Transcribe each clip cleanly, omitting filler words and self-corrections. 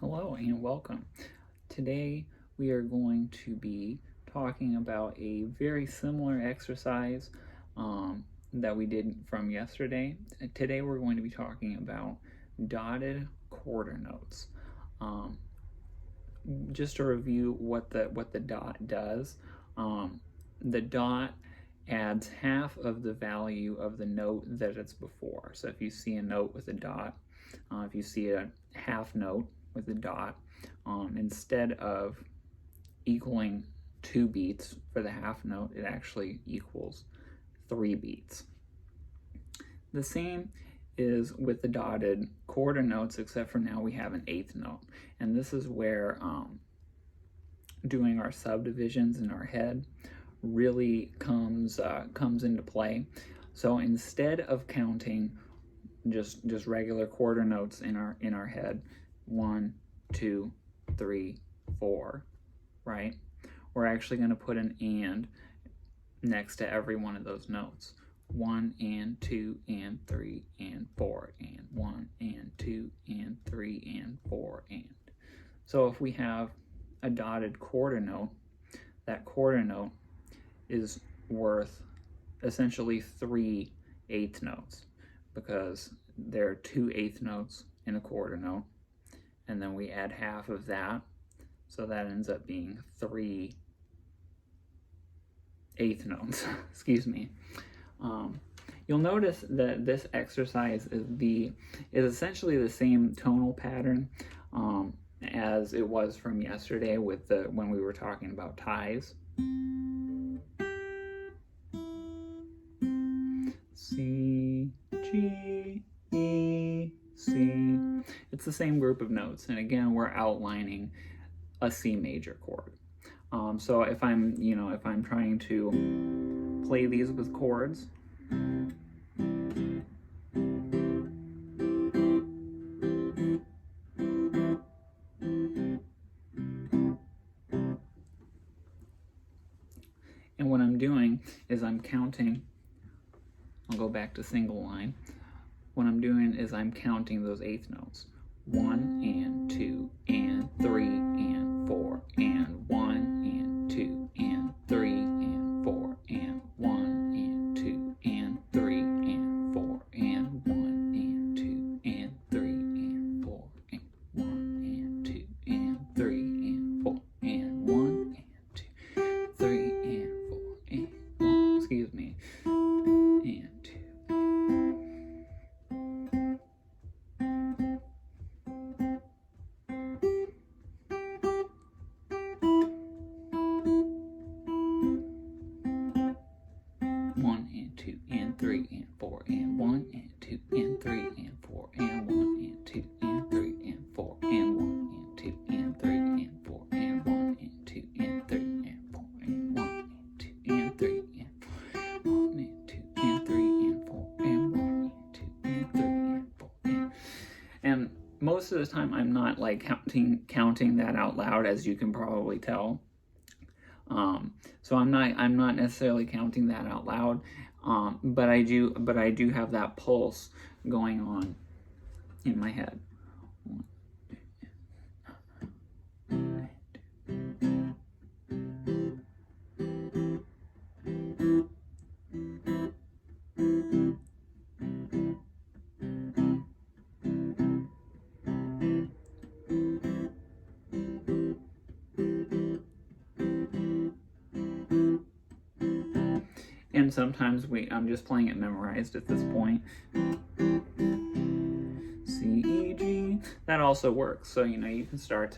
Hello and welcome. Today we are going to be talking about a very similar exercise that we did from yesterday. Today we're going to be talking about dotted quarter notes. Just to review what the dot does, the dot adds half of the value of the note that it's before. So if you see a note with a dot, if you see a half note with a dot, instead of equaling 2 beats for the half note, it actually equals 3 beats. The same is with the dotted quarter notes, except for now we have an 8th note, and this is where doing our subdivisions in our head really comes into play. So instead of counting just regular quarter notes in our head, 1, 2, 3, 4, right? We're actually going to put an and next to every one of those notes. 1 and 2 and 3 and 4 and 1 and 2 and 3 and 4 and. So if we have a dotted quarter note, that quarter note is worth essentially 3 eighth notes, because there are 2 eighth notes in a quarter note, and then we add half of that, so that ends up being 3 eighth notes. Excuse me. You'll notice that this exercise is essentially the same tonal pattern as it was from yesterday with when we were talking about ties. C, G, E, C. It's the same group of notes, and again, we're outlining a C major chord. So if I'm trying to play these with chords, and what I'm doing is I'm counting. I'll go back to single line. What I'm doing is I'm counting those eighth notes. 1 and 2 and 3 and 4 and 1 and 2 and 3 and 4 and 1 and 2 and 3 and 4 and 1 and 2 and 3 and 4 and 1 and 2 and 3 and 4 and 1 and 2, 3 and 4 and 1. Excuse me. And 2. And most of the time I'm not like counting that out loud, as you can probably tell. So I'm not necessarily counting that out loud, but I do have that pulse going on in my head. And sometimes I'm just playing it memorized at this point. C, E, G. that also works. So you can start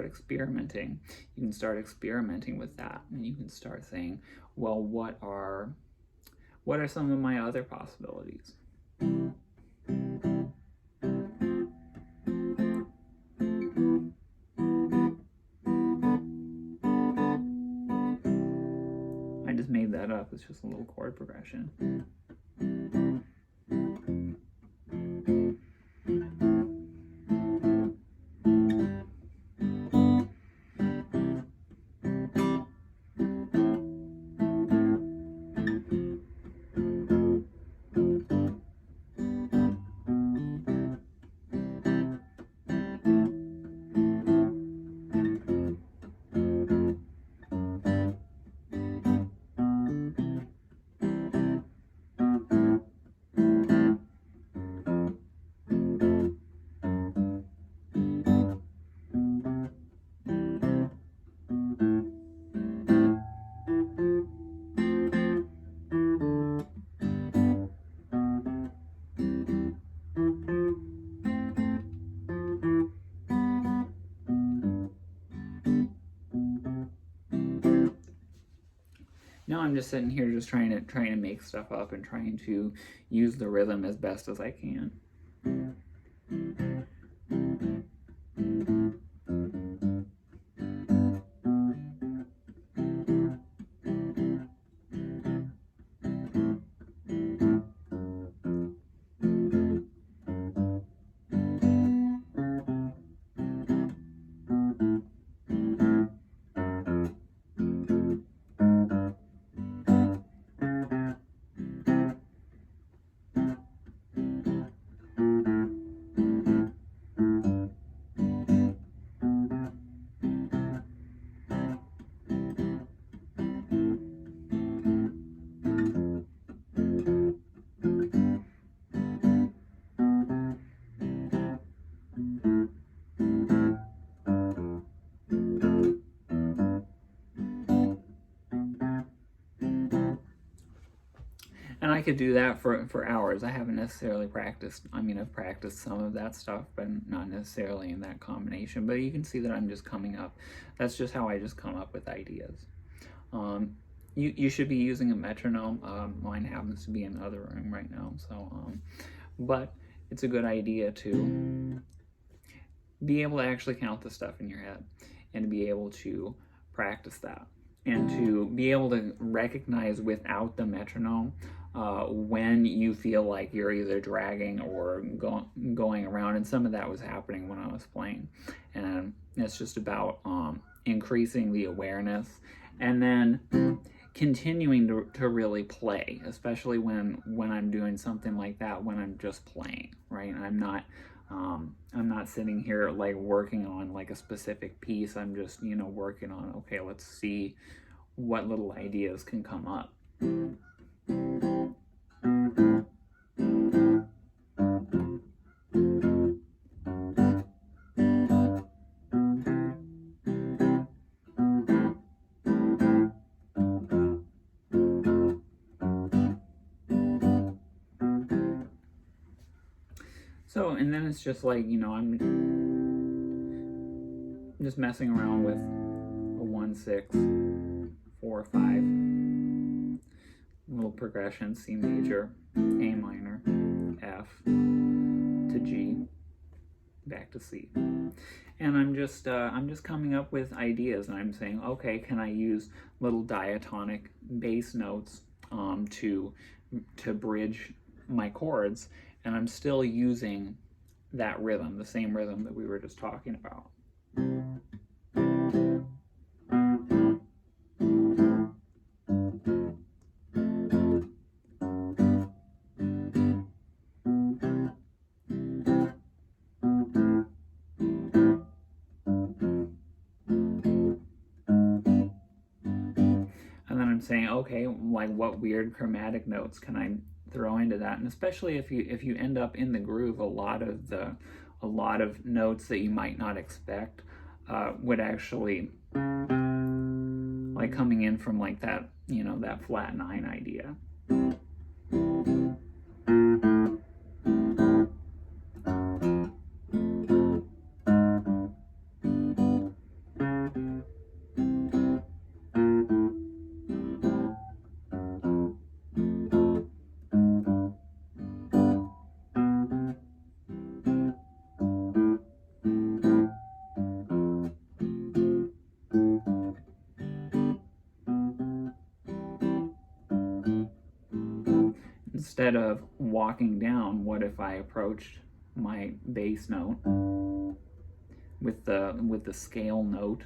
experimenting. You can start experimenting with that, and you can start saying, well, what are some of my other possibilities? I just made that up. It's just a little chord progression. Now I'm just sitting here just trying to make stuff up and trying to use the rhythm as best as I can. And I could do that for hours. I haven't necessarily practiced. I mean, I've practiced some of that stuff, but not necessarily in that combination. But you can see that I'm just coming up. That's just how I just come up with ideas. You should be using a metronome. Mine happens to be in the other room right now. So, but it's a good idea to be able to actually count the stuff in your head and to be able to practice that and to be able to recognize without the metronome when you feel like you're either dragging or going around. And some of that was happening when I was playing. And it's just about increasing the awareness and then continuing to really play, especially when I'm doing something like that, when I'm just playing, right? I'm not sitting here like working on like a specific piece. I'm just, working on, okay, let's see what little ideas can come up. So, and then it's just like, I'm just messing around with a 1, 6, 4, 5, little progression, C major, A minor, F, to G, back to C. And I'm just coming up with ideas, and I'm saying, okay, can I use little diatonic bass notes to bridge my chords? And I'm still using that rhythm, the same rhythm that we were just talking about. And then I'm saying, okay, like what weird chromatic notes can I throw into that? And especially if you end up in the groove, a lot of notes that you might not expect would actually, like coming in from like that, that flat 9 idea. instead of walking down, what if I approached my bass note with the scale note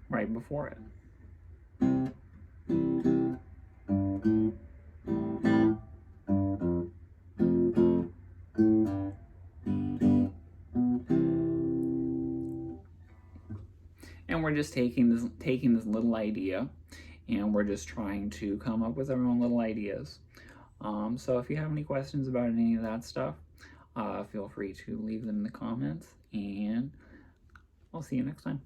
right before it? And we're just taking this little idea, and we're just trying to come up with our own little ideas. So if you have any questions about any of that stuff, feel free to leave them in the comments, and I'll see you next time.